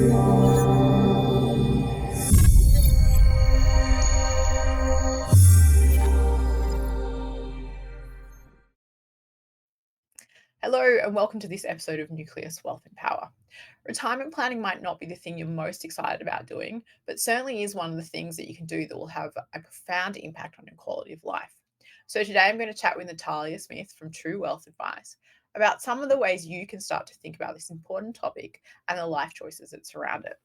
Hello and welcome to this episode of Nucleus Wealth and Power. Retirement planning might not be the thing you're most excited about doing, but certainly is one of the things that you can do that will have a profound impact on your quality of life. So today I'm going to chat with Natallia Smith from Tru Wealth Advice about some of the ways you can start to think about this important topic and the life choices that surround it.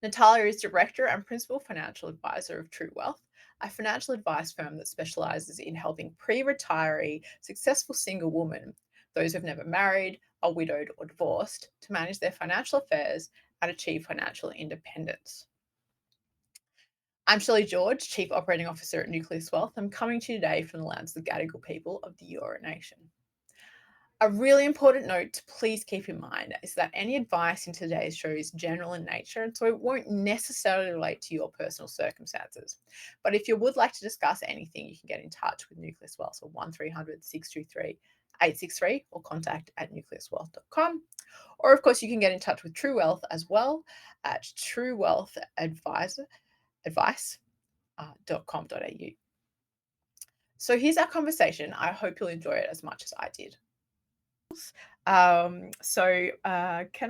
Natallia is Director and Principal Financial Advisor of Tru Wealth, a financial advice firm that specializes in helping pre-retiree successful single women, those who've never married, are widowed or divorced, to manage their financial affairs and achieve financial independence. I'm Shelley George, Chief Operating Officer at Nucleus Wealth. I'm coming to you today from the lands of the Gadigal people of the Eora Nation. A really important note to please keep in mind is that any advice in today's show is general in nature, and so it won't necessarily relate to your personal circumstances. But if you would like to discuss anything, you can get in touch with Nucleus Wealth or 1300 623 863 or contact at nucleuswealth.com. Or of course, you can get in touch with Tru Wealth as well at truwealthadvice.com.au. So here's our conversation. I hope you'll enjoy it as much as I did. Can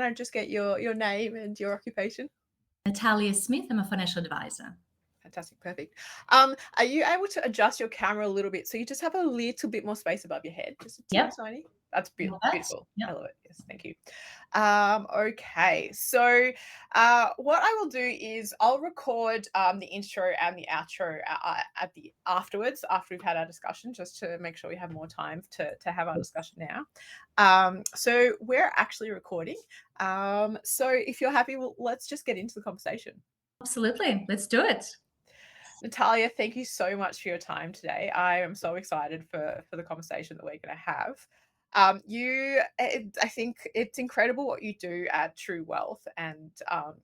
I just get your name and your occupation? Natallia Smith. I'm a financial advisor. Fantastic. Perfect. Are you able to adjust your camera a little bit so you just have a little bit more space above your head? Just a teeny tiny. That's beautiful. Yep. I love it. Yes, thank you. Okay, so what I will do is I'll record the intro and the outro afterwards, after we've had our discussion, just to make sure we have more time to have our discussion now. So we're actually recording. So if you're happy, let's just get into the conversation. Absolutely. Let's do it. Natallia, thank you so much for your time today. I am so excited for the conversation that we're going to have. I think it's incredible what you do at Tru Wealth. And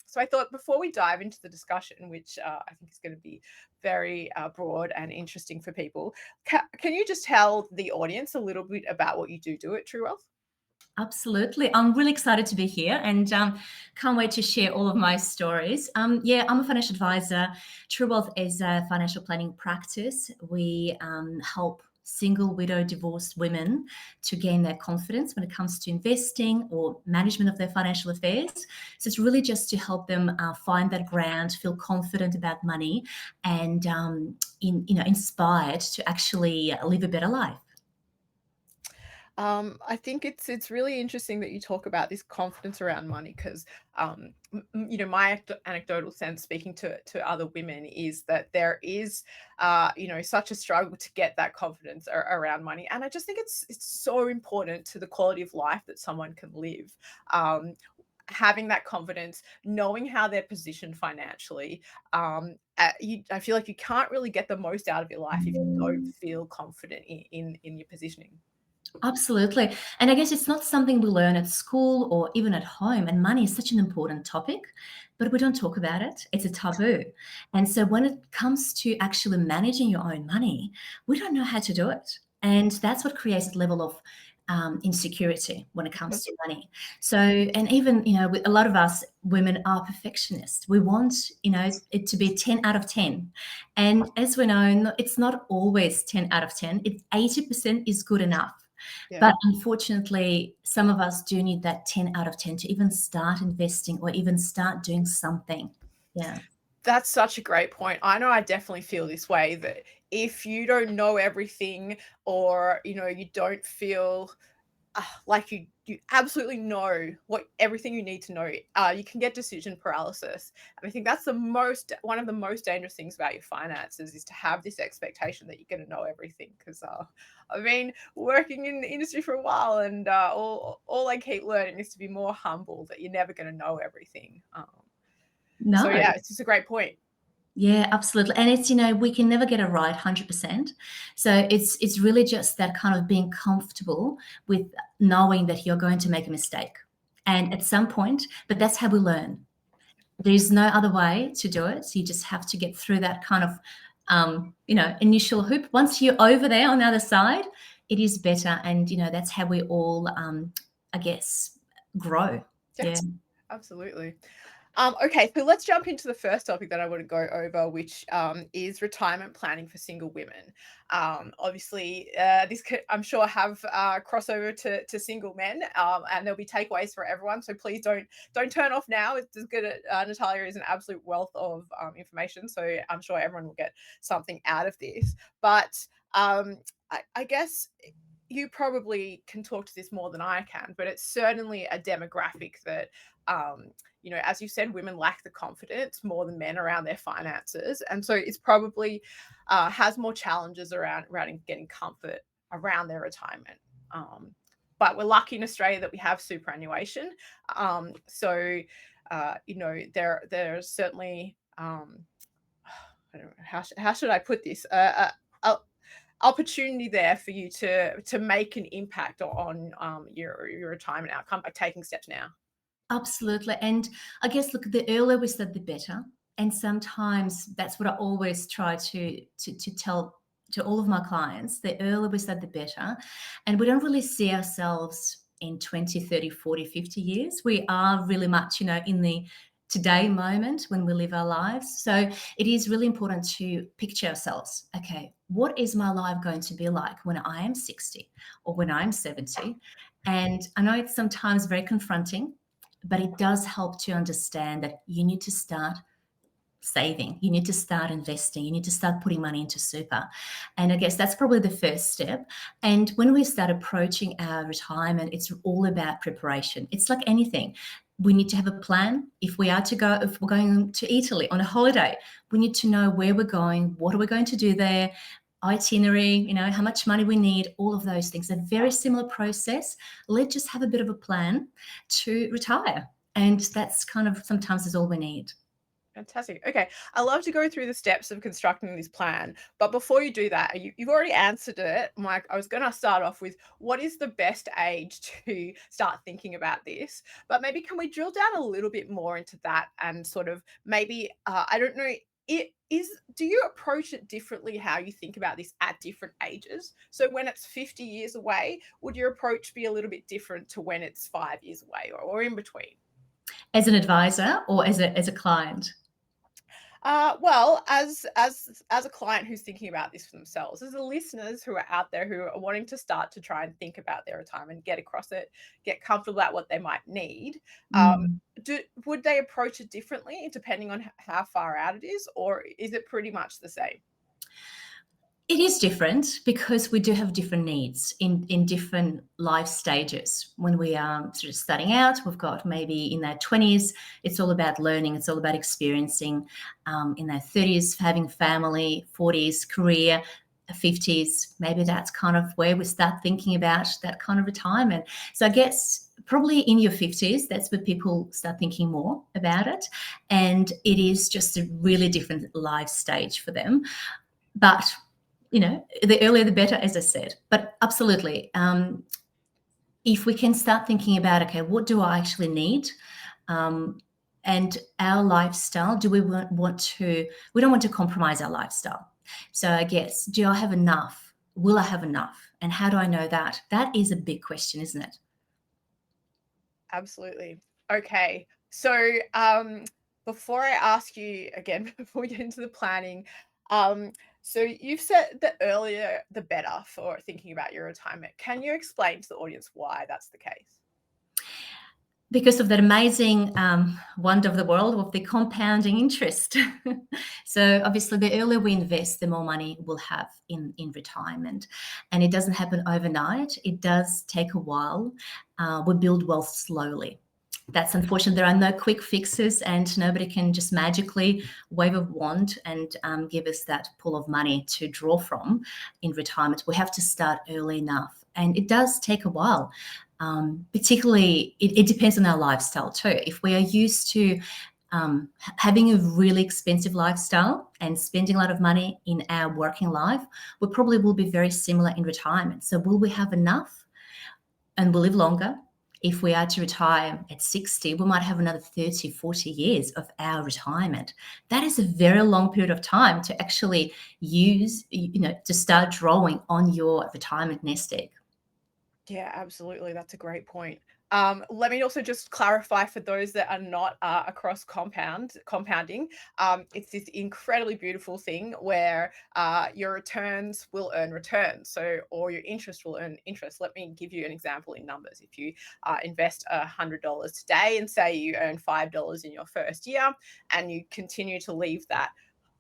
so I thought before we dive into the discussion, which I think is going to be very broad and interesting for people, can you just tell the audience a little bit about what you do at Tru Wealth? Absolutely. I'm really excited to be here and can't wait to share all of my stories. I'm a financial advisor. Tru Wealth is a financial planning practice. We help single, widow, divorced women to gain their confidence when it comes to investing or management of their financial affairs. So it's really just to help them find that ground, feel confident about money, and inspired to actually live a better life. I think it's really interesting that you talk about this confidence around money because, my anecdotal sense speaking to other women is that there is, such a struggle to get that confidence around money. And I just think it's so important to the quality of life that someone can live. Having that confidence, knowing how they're positioned financially, I feel like you can't really get the most out of your life if you don't feel confident in your positioning. Absolutely. And I guess it's not something we learn at school or even at home. And money is such an important topic, but we don't talk about it. It's a taboo. And so when it comes to actually managing your own money, we don't know how to do it. And that's what creates a level of insecurity when it comes to money. So, and even, a lot of us women are perfectionists. We want, it to be 10 out of 10. And as we know, it's not always 10 out of 10. 80% is good enough. Yeah. But unfortunately, some of us do need that 10 out of 10 to even start investing or even start doing something. Yeah. That's such a great point. I know I definitely feel this way, that if you don't know everything or, you don't feel like you absolutely know everything you need to know, you can get decision paralysis. And I think that's one of the most dangerous things about your finances is to have this expectation that you're going to know everything. Because I've been working in the industry for a while, and all I keep learning is to be more humble, that you're never going to know everything. No. So yeah, it's just a great point. Yeah, absolutely. And it's, we can never get it right 100%. So it's really just that kind of being comfortable with knowing that you're going to make a mistake. And at some point, but that's how we learn. There's no other way to do it. So you just have to get through that kind of, initial hoop. Once you're over there on the other side, it is better. And, that's how we all, I guess, grow. Yeah. Absolutely. Okay, so let's jump into the first topic that I want to go over, which is retirement planning for single women. Obviously, this could, I'm sure, have crossover to single men, and there'll be takeaways for everyone. So please don't turn off now. It's as good. Natallia is an absolute wealth of information, so I'm sure everyone will get something out of this. But I guess you probably can talk to this more than I can, but it's certainly a demographic that as you said, women lack the confidence more than men around their finances. And so it's probably has more challenges around getting comfort around their retirement. But we're lucky in Australia that we have superannuation. There's certainly, I don't know, how should I put this? Opportunity there for you to make an impact on your retirement outcome by taking steps now. Absolutely. And I guess, look, the earlier we start, the better. And sometimes that's what I always try to tell to all of my clients. The earlier we start, the better. And we don't really see ourselves in 20, 30, 40, 50 years. We are really much, in the today moment when we live our lives. So it is really important to picture ourselves. Okay, what is my life going to be like when I am 60 or when I'm 70? And I know it's sometimes very confronting, but it does help to understand that you need to start saving, you need to start investing, you need to start putting money into super. And I guess that's probably the first step. And when we start approaching our retirement, it's all about preparation. It's like anything. We need to have a plan. If we're going to Italy on a holiday, we need to know where we're going, what are we going to do there, itinerary, how much money we need, all of those things. A very similar process. Let's just have a bit of a plan to retire. And that's kind of sometimes is all we need. Fantastic. Okay. I love to go through the steps of constructing this plan. But before you do that, you've already answered it, Mike. I was going to start off with what is the best age to start thinking about this? But maybe can we drill down a little bit more into that and sort of maybe, I don't know, do you approach it differently how you think about this at different ages? So when it's 50 years away, would your approach be a little bit different to when it's 5 years away or in between? As an advisor or as a client? Well, as a client who's thinking about this for themselves, as the listeners who are out there who are wanting to start to try and think about their retirement, get across it, get comfortable about what they might need, Mm. would they approach it differently depending on how far out it is, or is it pretty much the same? It is different because we do have different needs in different life stages. When we are sort of starting out, we've got maybe in their 20s, it's all about learning, it's all about experiencing. In their 30s, having family, 40s, career, 50s, maybe that's kind of where we start thinking about that kind of retirement. So I guess probably in your 50s, that's where people start thinking more about it. And it is just a really different life stage for them. But the earlier the better, as I said. But absolutely, if we can start thinking about, okay, what do I actually need? And our lifestyle, do we want to, we don't want to compromise our lifestyle. So I guess, do I have enough? Will I have enough? And how do I know that? That is a big question, isn't it? Absolutely. Okay. So, before I ask you again, before we get into the planning, so you've said the earlier the better for thinking about your retirement. Can you explain to the audience why that's the case? Because of that amazing wonder of the world of the compounding interest. So obviously, the earlier we invest, the more money we'll have in retirement, and it doesn't happen overnight. It does take a while. We build wealth slowly. That's unfortunate. There are no quick fixes, and nobody can just magically wave a wand and give us that pool of money to draw from in retirement. We have to start early enough, and it does take a while. Particularly, it depends on our lifestyle too. If we are used to having a really expensive lifestyle and spending a lot of money in our working life, we probably will be very similar in retirement. So will we have enough and we'll live longer? If we are to retire at 60, we might have another 30, 40 years of our retirement. That is a very long period of time to actually use, to start drawing on your retirement nest egg. Yeah, absolutely. That's a great point. Let me also just clarify for those that are not across compounding. It's this incredibly beautiful thing where your returns will earn returns. So, or your interest will earn interest. Let me give you an example in numbers. If you invest $100 today and say you earn $5 in your first year, and you continue to leave that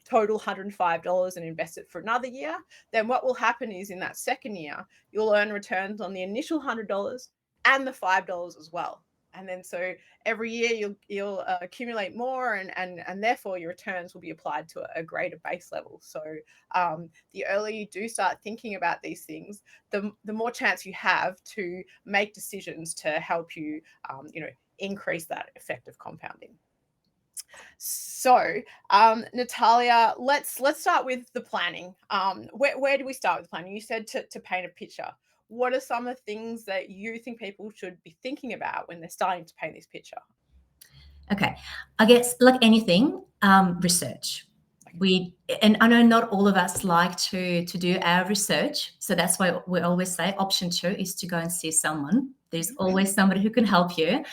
total $105 and invest it for another year, then what will happen is in that second year, you'll earn returns on the initial $100 and the $5 as well. And then so every year you'll accumulate more, and therefore your returns will be applied to a greater base level. So the earlier you do start thinking about these things, the more chance you have to make decisions to help you, increase that effect of compounding. So, Natallia, let's start with the planning. Where do we start with planning? You said to paint a picture. What are some of the things that you think people should be thinking about when they're starting to paint this picture? Okay, I guess like anything, research. And I know not all of us like to do our research, so that's why we always say option 2 is to go and see someone. There's always somebody who can help you,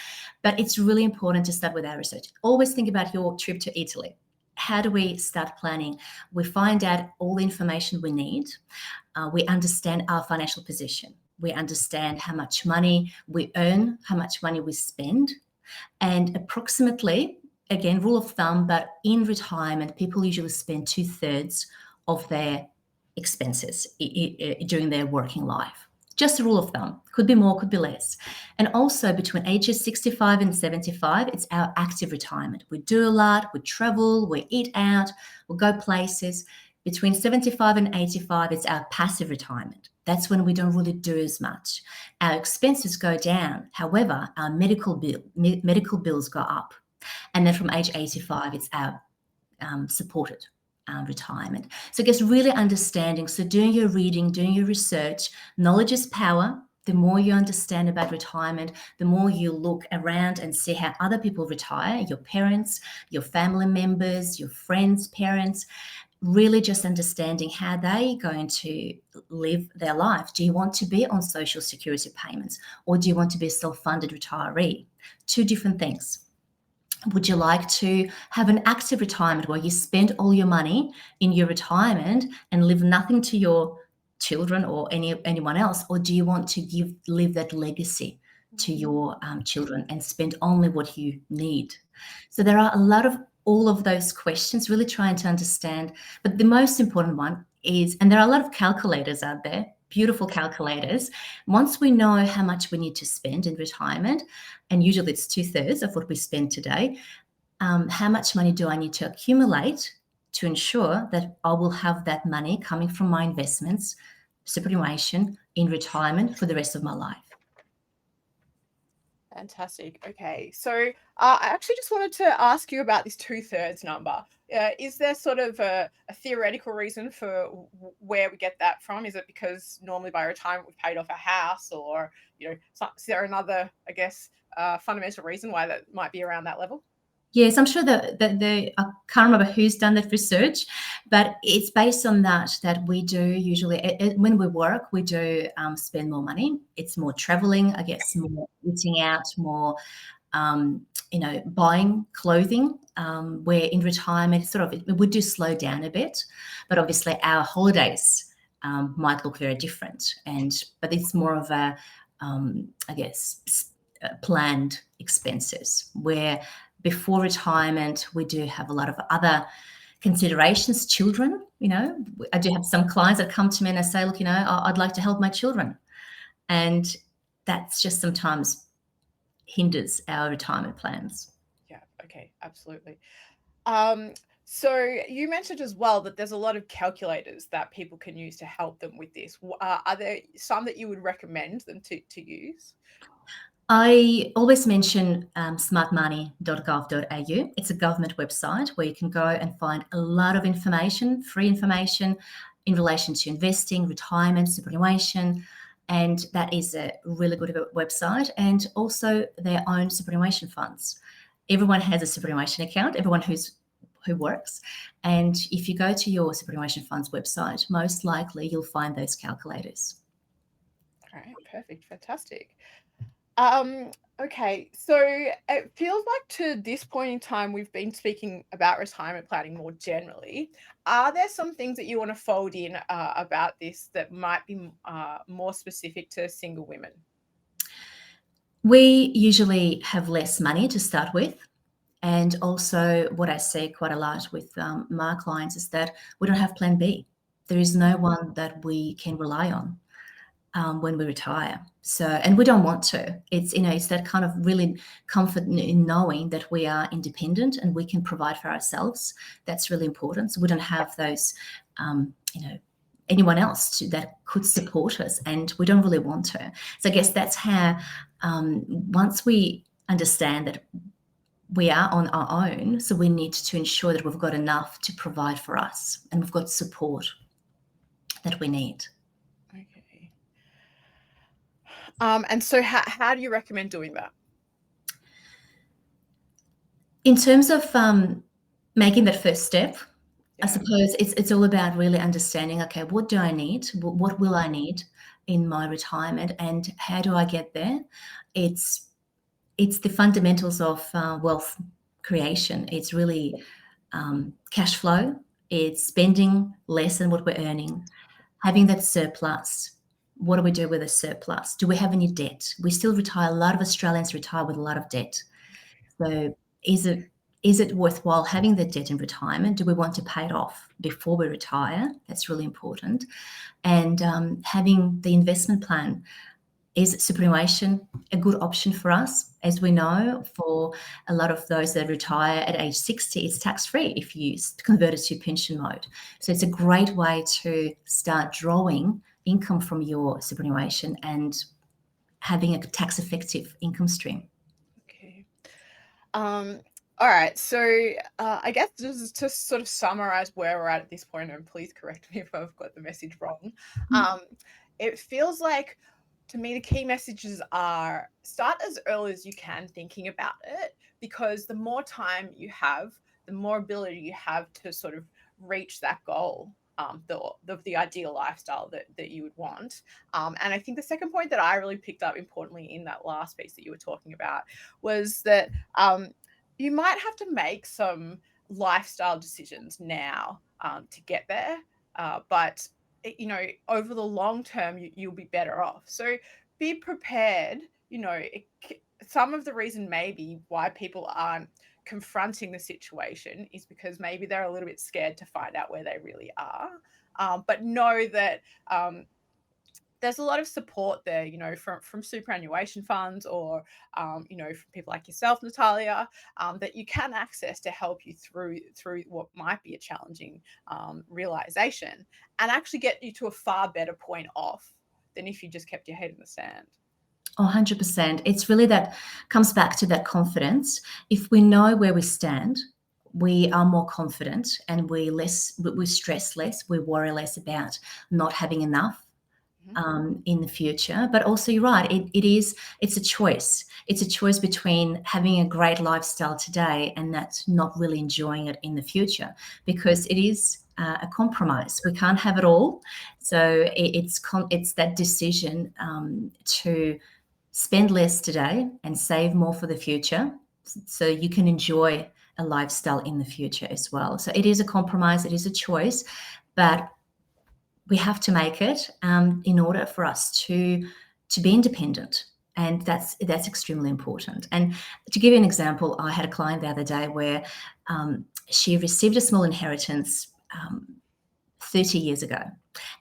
but it's really important to start with our research. Always think about your trip to Italy. How do we start planning? We find out all the information we need. We understand our financial position. We understand how much money we earn, how much money we spend, and approximately, again, rule of thumb, but in retirement, people usually spend 2/3 of their expenses during their working life. Just a rule of thumb. Could be more, could be less. And also between ages 65 and 75, it's our active retirement. We do a lot, we travel, we eat out, we go places. Between 75 and 85, it's our passive retirement. That's when we don't really do as much. Our expenses go down. However, our medical bills go up. And then from age 85, it's our supported retirement. So I guess really understanding, so doing your reading, doing your research, knowledge is power. The more you understand about retirement, the more you look around and see how other people retire, your parents, your family members, your friends' parents, really just understanding how they're going to live their life. Do you want to be on social security payments, or do you want to be a self-funded retiree? Two different things. Would you like to have an active retirement where you spend all your money in your retirement and leave nothing to your children or anyone else? Or do you want to leave that legacy to your children and spend only what you need? So there are a lot of all of those questions, really trying to understand. But the most important one is, and there are a lot of calculators out there, beautiful calculators. Once we know how much we need to spend in retirement, and usually it's 2/3 of what we spend today, how much money do I need to accumulate to ensure that I will have that money coming from my investments, superannuation, in retirement for the rest of my life? Fantastic. Okay. So I actually just wanted to ask you about this 2/3 number. Is there sort of a theoretical reason for where we get that from? Is it because normally by retirement we've paid off a house, or is there another, I guess, fundamental reason why that might be around that level? Yes, I'm sure that I can't remember who's done that research, but it's based on that we do usually when we work, we do spend more money. It's more traveling, I guess, more eating out, more buying clothing. Where in retirement, it would do slow down a bit, but obviously our holidays might look very different, but it's more of a I guess planned expenses where before retirement, we do have a lot of other considerations. Children, I do have some clients that come to me and they say, look, I'd like to help my children. And that's just sometimes hinders our retirement plans. Yeah. Okay. Absolutely. So you mentioned as well that there's a lot of calculators that people can use to help them with this. Are there some that you would recommend them to use? I always mention smartmoney.gov.au. It's a government website where you can go and find a lot of information, free information in relation to investing, retirement, superannuation, and that is a really good website. And also their own superannuation funds. Everyone has a superannuation account, everyone who works. And if you go to your superannuation funds website, most likely you'll find those calculators. All right, perfect, fantastic. Um, Okay, so it feels like to this point in time, we've been speaking about retirement planning more generally. Are there some things that you want to fold in about this that might be more specific to single women? We usually have less money to start with. And also, what I see quite a lot with my clients is that we don't have plan B. There is no one that we can rely on when we retire. So, and we don't want to. It's that kind of really comfort in knowing that we are independent and we can provide for ourselves. That's really important. So we don't have those, anyone else that could support us, and we don't really want to. So I guess that's how, once we understand that we are on our own, so we need to ensure that we've got enough to provide for us and we've got support that we need. Okay. And so how do you recommend doing that? In terms of making that first step, I Yeah. suppose it's all about really understanding, okay, what do I need? What will I need in my retirement, and how do I get there? It's it's the fundamentals of wealth creation. It's really cash flow. It's spending less than what we're earning, having that surplus. What do we do with a surplus? Do we have any debt? We still retire. A lot of Australians retire with a lot of debt. So is it worthwhile having the debt in retirement? Do we want to pay it off before we retire? That's really important. And having the investment plan. Is superannuation a good option for us? As we know, for a lot of those that retire at age 60, it's tax-free if you convert it to pension mode. So it's a great way to start drawing income from your superannuation and having a tax-effective income stream. Okay. All right. So I guess just to sort of summarize where we're at this point, and please correct me if I've got the message wrong. Um, it feels like to me the key messages are start as early as you can thinking about it, because the more time you have, the more ability you have to sort of reach that goal. The ideal lifestyle that you would want. And I think the second point that I really picked up importantly in that last piece that you were talking about was that you might have to make some lifestyle decisions now to get there, but over the long term, you'll be better off. So be prepared. Some of the reason maybe why people aren't confronting the situation is because maybe they're a little bit scared to find out where they really are. But know that there's a lot of support there, from superannuation funds or, from people like yourself, Natalia, that you can access to help you through what might be a challenging realization, and actually get you to a far better point off than if you just kept your head in the sand. Oh, 100%. It's really that comes back to that confidence. If we know where we stand, we are more confident and we stress less, we worry less about not having enough in the future. But also, you're right, it's a choice. It's a choice between having a great lifestyle today and that's not really enjoying it in the future, because it is a compromise. We can't have it all. So it's that decision to spend less today and save more for the future so you can enjoy a lifestyle in the future as well. So it is a compromise, it is a choice, but we have to make it in order for us to be independent. And that's extremely important. And to give you an example, I had a client the other day where she received a small inheritance 30 years ago.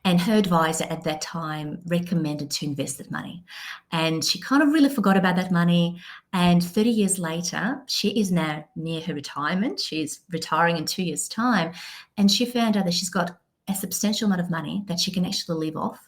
And her advisor at that time recommended to invest that money. And she kind of really forgot about that money. And 30 years later, she is now near her retirement. She's retiring in 2 years' time. And she found out that she's got a substantial amount of money that she can actually live off.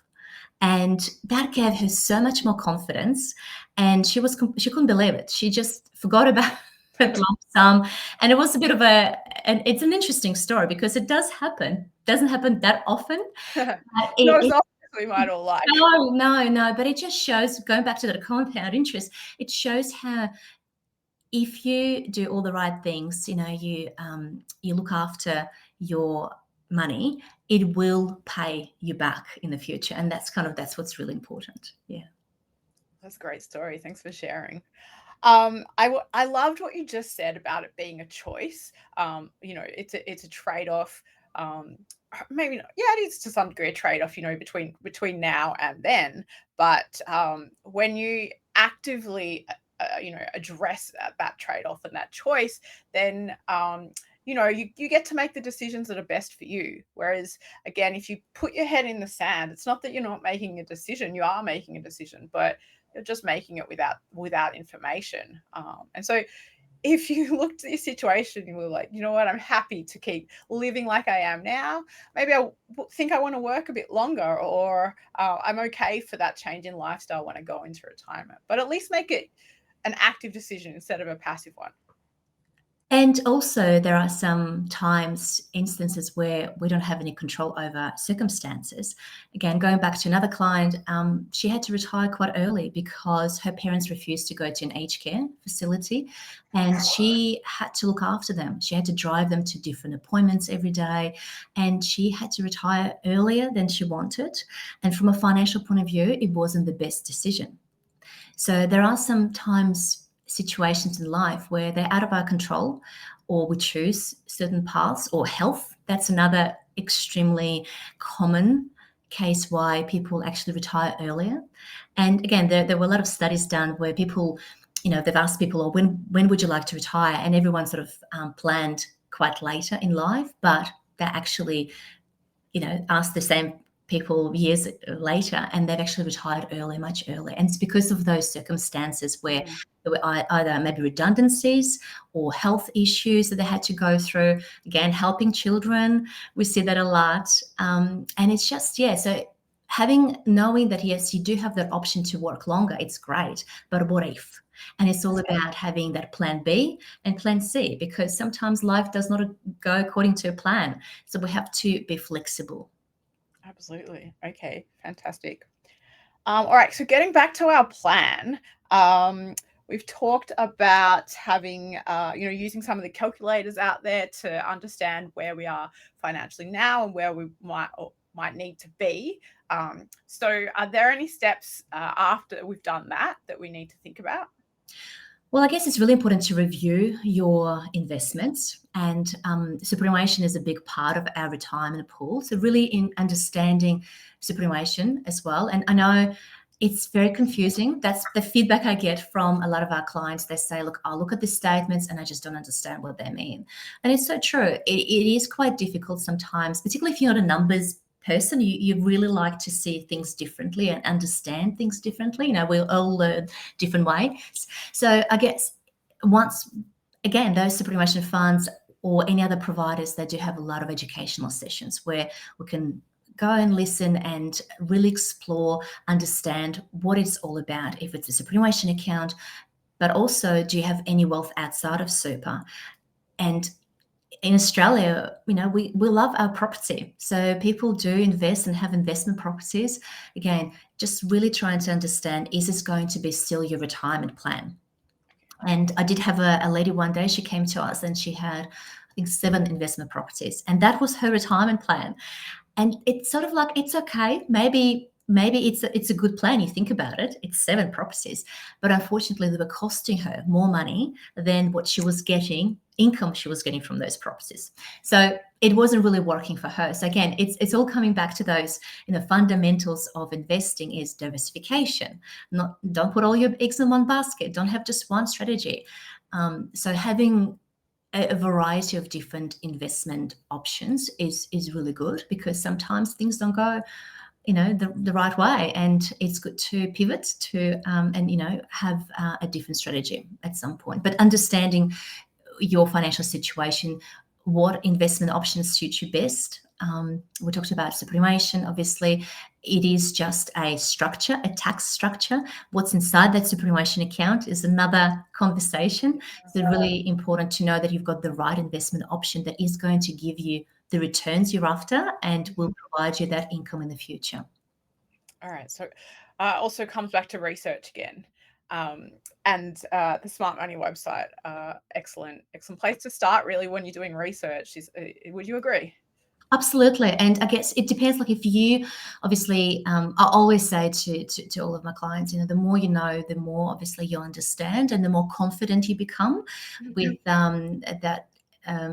And that gave her so much more confidence. And she couldn't believe it. She just forgot about that lump sum. And it was a bit of it's an interesting story because it does happen. Doesn't happen that often. Not as often as we might all like. No. But it just shows, going back to that compound interest, it shows how if you do all the right things, you look after your money, it will pay you back in the future. And that's what's really important. Yeah. That's a great story. Thanks for sharing. I loved what you just said about it being a choice. It's a trade off. Um, Maybe not. Yeah, it is to some degree a trade off. Between now and then. But when you actively, address that trade off and that choice, then you get to make the decisions that are best for you. Whereas again, if you put your head in the sand, it's not that you're not making a decision. You are making a decision, but you're just making it without information. And so if you looked at your situation and were like, you know what, I'm happy to keep living like I am now. Maybe think I want to work a bit longer, or I'm okay for that change in lifestyle when I go into retirement. But at least make it an active decision instead of a passive one. And also, there are some times, instances where we don't have any control over circumstances. Again, going back to another client, she had to retire quite early because her parents refused to go to an aged care facility, and she had to look after them. She had to drive them to different appointments every day, and she had to retire earlier than she wanted. And from a financial point of view, it wasn't the best decision. So there are sometimes situations in life where they're out of our control, or we choose certain paths, or health. That's another extremely common case why people actually retire earlier. And again, there were a lot of studies done where people, they've asked people, oh, when would you like to retire? And everyone sort of planned quite later in life, but they actually asked the same people years later, and they've actually retired early, much earlier. And it's because of those circumstances where there were either maybe redundancies or health issues that they had to go through. Again, helping children, we see that a lot. And it's just, yeah, so knowing that, yes, you do have that option to work longer, it's great. But what if? And it's all about having that plan B and plan C, because sometimes life does not go according to a plan. So we have to be flexible. Absolutely. Okay, fantastic. All right, so getting back to our plan, we've talked about having, using some of the calculators out there to understand where we are financially now and where we might need to be. So, are there any steps after we've done that we need to think about? Well, I guess it's really important to review your investments, and superannuation is a big part of our retirement pool. So, really, in understanding superannuation as well. And I know it's very confusing. That's the feedback I get from a lot of our clients. They say, look, I'll look at the statements and I just don't understand what they mean. And it's so true. It is quite difficult sometimes, particularly if you're not a numbers person. You really like to see things differently and understand things differently. We all learn different ways. So I guess once again, those superannuation funds or any other providers, they do have a lot of educational sessions where we can go and listen and really explore, understand what it's all about. If it's a superannuation account, but also, do you have any wealth outside of super? And in Australia, we love our property. So people do invest and have investment properties. Again, just really trying to understand, is this going to be still your retirement plan? And I did have a lady one day, she came to us and she had, I think, 7 investment properties. And that was her retirement plan. And it's sort of like, it's okay. Maybe it's a good plan. You think about it. It's 7 properties, but unfortunately, they were costing her more money than what she was getting, income she was getting from those properties. So it wasn't really working for her. So again, it's all coming back to those, fundamentals of investing is diversification. Don't put all your eggs in one basket. Don't have just one strategy. So having a variety of different investment options is really good, because sometimes things don't go the right way, and it's good to pivot to and have a different strategy at some point. But understanding your financial situation, what investment options suit you best. We talked about superannuation. Obviously, it is just a structure, a tax structure. What's inside that superannuation account is another conversation. So really important to know that you've got the right investment option that is going to give you the returns you're after and will provide you that income in the future. All right. So also comes back to research again. And the Smart Money website, excellent place to start really when you're doing research. Would you agree? Absolutely. And I guess it depends. Like if you obviously, I always say to all of my clients, the more you know, the more obviously you'll understand and the more confident you become with that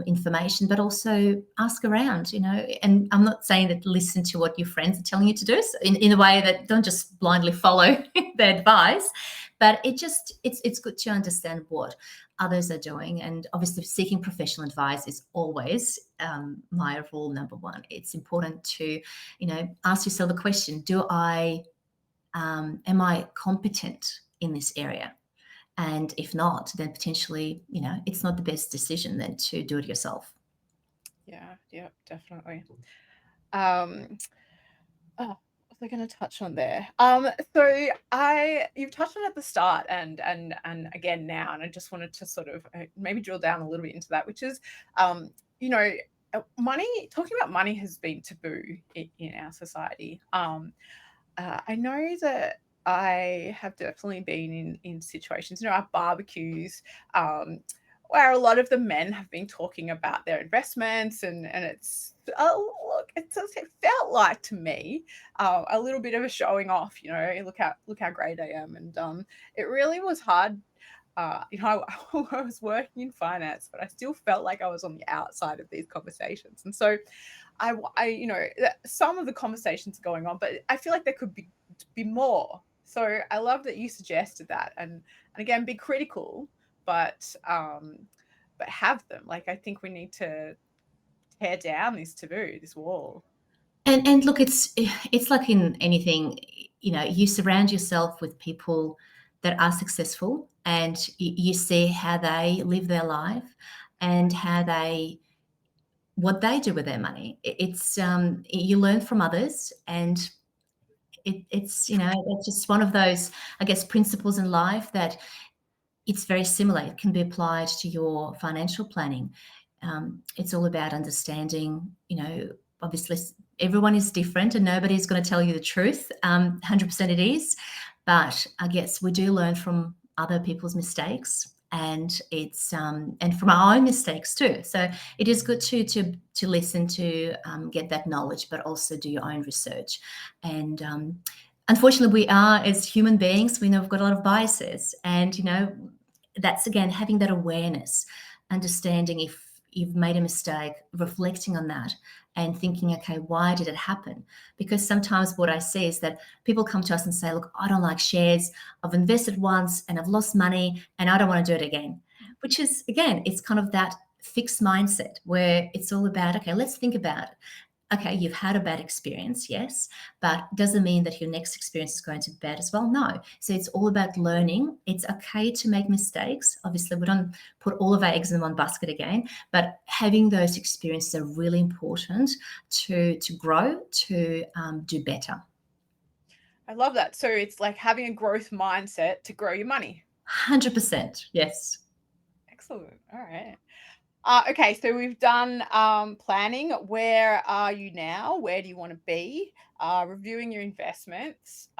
information, but also ask around, and I'm not saying that listen to what your friends are telling you to do, so in a way that don't just blindly follow their advice, but it's good to understand what others are doing. And obviously seeking professional advice is always my rule number one. It's important to ask yourself a question: am I competent in this area? And if not, then potentially it's not the best decision then to do it yourself. Yeah, definitely. Um, oh, what was I going to touch on there? So you've touched on it at the start and again now, and I just wanted to sort of maybe drill down a little bit into that, which is, you know, money. Talking about money has been taboo in our society. I know that I have definitely been in situations, at barbecues, where a lot of the men have been talking about their investments, and it's look, it felt like to me a little bit of a showing off. Look how great I am, and it really was hard. I was working in finance, but I still felt like I was on the outside of these conversations, and so some of the conversations are going on, but I feel like there could be more. So I love that you suggested that, and again, be critical, but have them. Like, I think we need to tear down this taboo, this wall. And look, it's like in anything, you surround yourself with people that are successful, and you see how they live their life and what they do with their money. It's you learn from others, and it's just one of those, I guess, principles in life that it's very similar. It can be applied to your financial planning. It's all about understanding, obviously everyone is different and nobody's going to tell you the truth. 100% it is. But I guess we do learn from other people's mistakes, and it's and from our own mistakes too. So it is good to listen, to get that knowledge, but also do your own research. And unfortunately, we are, as human beings, we know we've got a lot of biases, and that's again having that awareness, understanding if you've made a mistake, reflecting on that and thinking, okay, why did it happen? Because sometimes what I see is that people come to us and say, look, I don't like shares. I've invested once and I've lost money and I don't want to do it again. Which is, again, it's kind of that fixed mindset where it's all about, okay, let's think about it. Okay, you've had a bad experience, yes, but doesn't mean that your next experience is going to be bad as well. No. So it's all about learning. It's okay to make mistakes. Obviously, we don't put all of our eggs in one basket again, but having those experiences are really important to grow, to do better. I love that. So it's like having a growth mindset to grow your money. 100%, yes. Excellent. All right. Okay, so we've done planning. Where are you now? Where do you want to be? Reviewing your investments.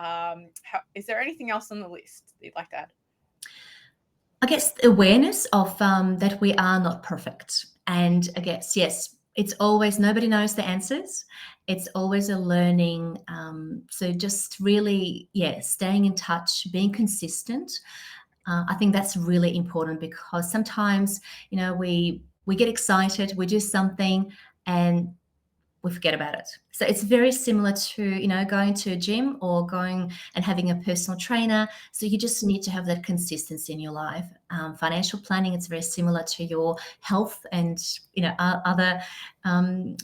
Is there anything else on the list that you'd like to add? I guess awareness of that we are not perfect. And I guess, yes, it's always, nobody knows the answers. It's always a learning. So just really, staying in touch, being consistent. I think that's really important, because sometimes, we get excited, we do something, and we forget about it. So it's very similar to, going to a gym or going and having a personal trainer. So you just need to have that consistency in your life. Financial planning, it's very similar to your health and, other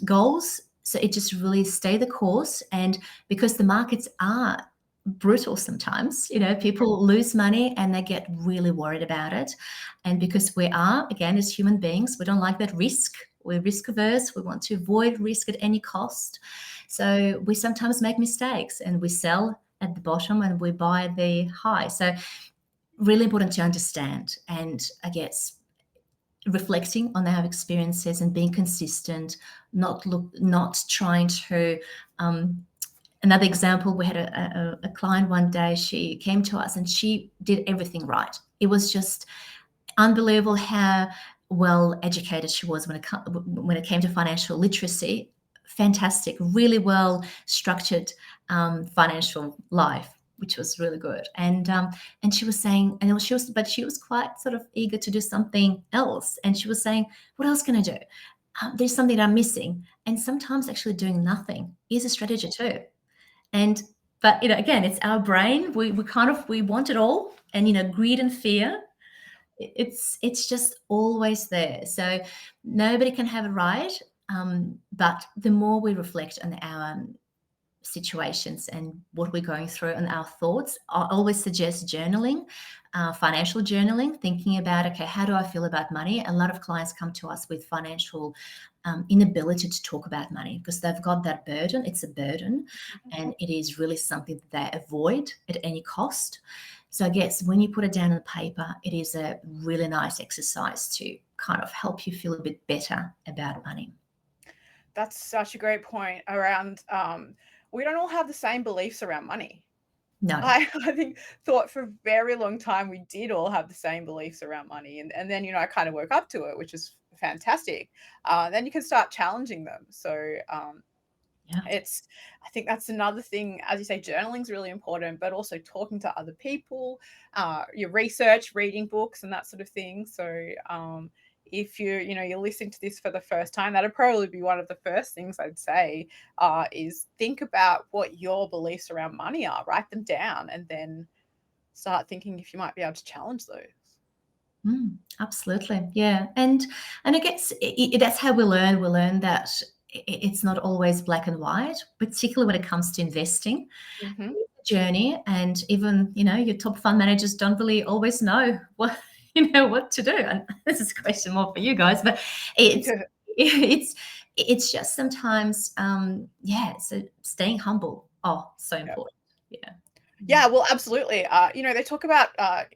goals. So it just really stay the course. And because the markets are brutal sometimes, people lose money and they get really worried about it. And because we are, again, as human beings, we don't like that risk. We're risk averse. We want to avoid risk at any cost. So we sometimes make mistakes and we sell at the bottom and we buy at the high. So really important to understand, and I guess reflecting on our experiences and being consistent, not trying to another example, we had a client one day. She came to us and she did everything right. It was just unbelievable how well educated she was when it came to financial literacy. fantastic, really well structured financial life, which was really good. And she was saying, and she was quite sort of eager to do something else. And she was saying, what else can I do? There's something that I'm missing. And sometimes actually doing nothing is a strategy too. And but again, it's our brain. We want it all, and greed and fear. It's just always there. So nobody can have it right. But the more we reflect on our situations and what we're going through and our thoughts, I always suggest journaling, financial journaling, thinking about, okay, how do I feel about money? A lot of clients come to us with financial inability to talk about money because they've got that burden. It's a burden, and it is really something that they avoid at any cost. So I guess when you put it down on paper, it is a really nice exercise to kind of help you feel a bit better about money. That's such a great point around, we don't all have the same beliefs around money. No. I think thought for a very long time we did all have the same beliefs around money, and then I kind of woke up to it, which is fantastic. Then you can start challenging them. So Yeah. it's I think that's another thing, as you say, journaling is really important, but also talking to other people, your research, reading books, and that sort of thing. So if you're listening to this for the first time, that'd probably be one of the first things I'd say, is think about what your beliefs around money are, write them down, and then start thinking if you might be able to challenge those. Absolutely, yeah, and I guess that's how we learn. We learn that it's not always black and white, particularly when it comes to investing. Hmm. It's a journey, and even your top fund managers don't really always know what what to do. And this is a question more for you guys, but it's it's it's just sometimes yeah. So staying humble, so important. Yeah. Mm. Yeah, well, absolutely. They talk about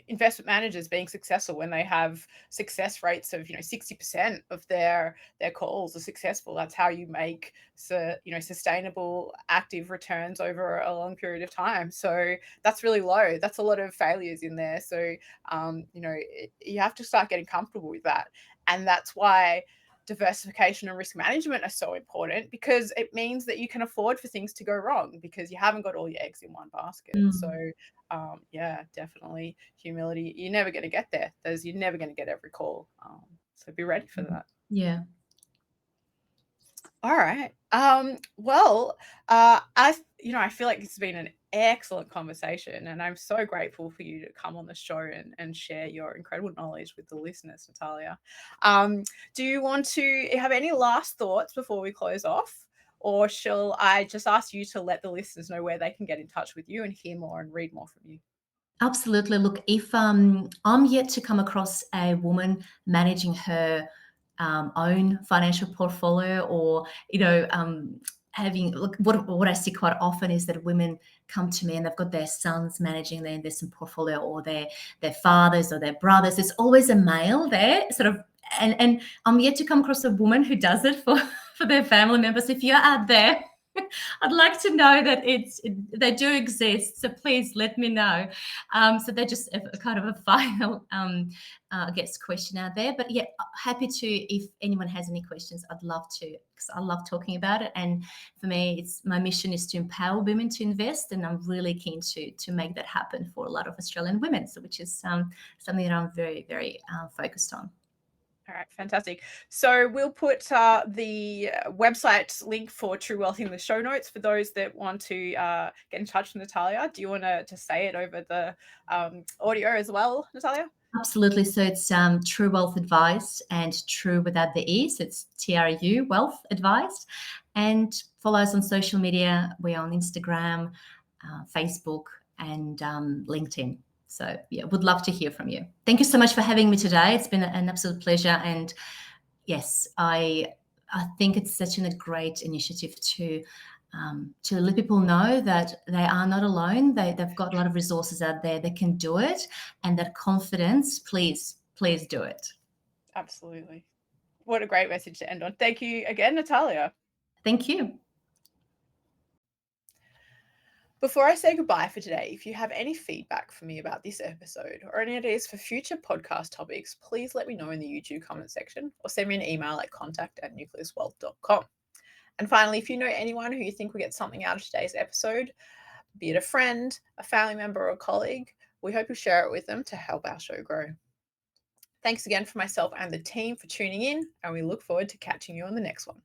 investment managers being successful when they have success rates of 60% of their calls are successful. That's how you make sustainable active returns over a long period of time. So that's really low. That's a lot of failures in there. So you have to start getting comfortable with that, and that's why diversification and risk management are so important, because it means that you can afford for things to go wrong because you haven't got all your eggs in one basket. So Mm. yeah, definitely humility. You're never going to get there. You're never going to get every call. So be ready for that. Yeah. All right. Well, I feel like it's been an excellent conversation, and I'm so grateful for you to come on the show and share your incredible knowledge with the listeners, Natallia. Do you want to have any last thoughts before we close off? Or shall I just ask you to let the listeners know where they can get in touch with you and hear more and read more from you? Absolutely. Look, if I'm yet to come across a woman managing her own financial portfolio, or having look, what I see quite often is that women come to me and they've got their sons managing their investment portfolio, or their fathers or their brothers. There's always a male there, sort of, and I'm yet to come across a woman who does it for for their family members. If you're out there, I'd like to know that they do exist. So please let me know. So they're just a kind of a final, I guess, question out there. But yeah, happy to, if anyone has any questions, I'd love to, because I love talking about it. And for me, my mission is to empower women to invest, and I'm really keen to make that happen for a lot of Australian women. So which is something that I'm very, very focused on. All right, fantastic. So we'll put the website link for Tru Wealth in the show notes for those that want to get in touch with Natallia. Do you want to say it over the audio as well, Natallia? Absolutely. So it's Tru Wealth Advice, and Tru without the E. So it's TRU Wealth Advice. And follow us on social media. We're on Instagram, Facebook, and LinkedIn. So yeah, would love to hear from you. Thank you so much for having me today. It's been an absolute pleasure. And yes, I think it's such a great initiative to let people know that they are not alone. They've got a lot of resources out there. They can do it, and that confidence. Please do it. Absolutely. What a great message to end on. Thank you again, Natallia. Thank you. Before I say goodbye for today, if you have any feedback for me about this episode or any ideas for future podcast topics, please let me know in the YouTube comment section or send me an email at contact@nucleuswealth.com. And finally, if you know anyone who you think will get something out of today's episode, be it a friend, a family member, or a colleague, we hope you share it with them to help our show grow. Thanks again for myself and the team for tuning in, and we look forward to catching you on the next one.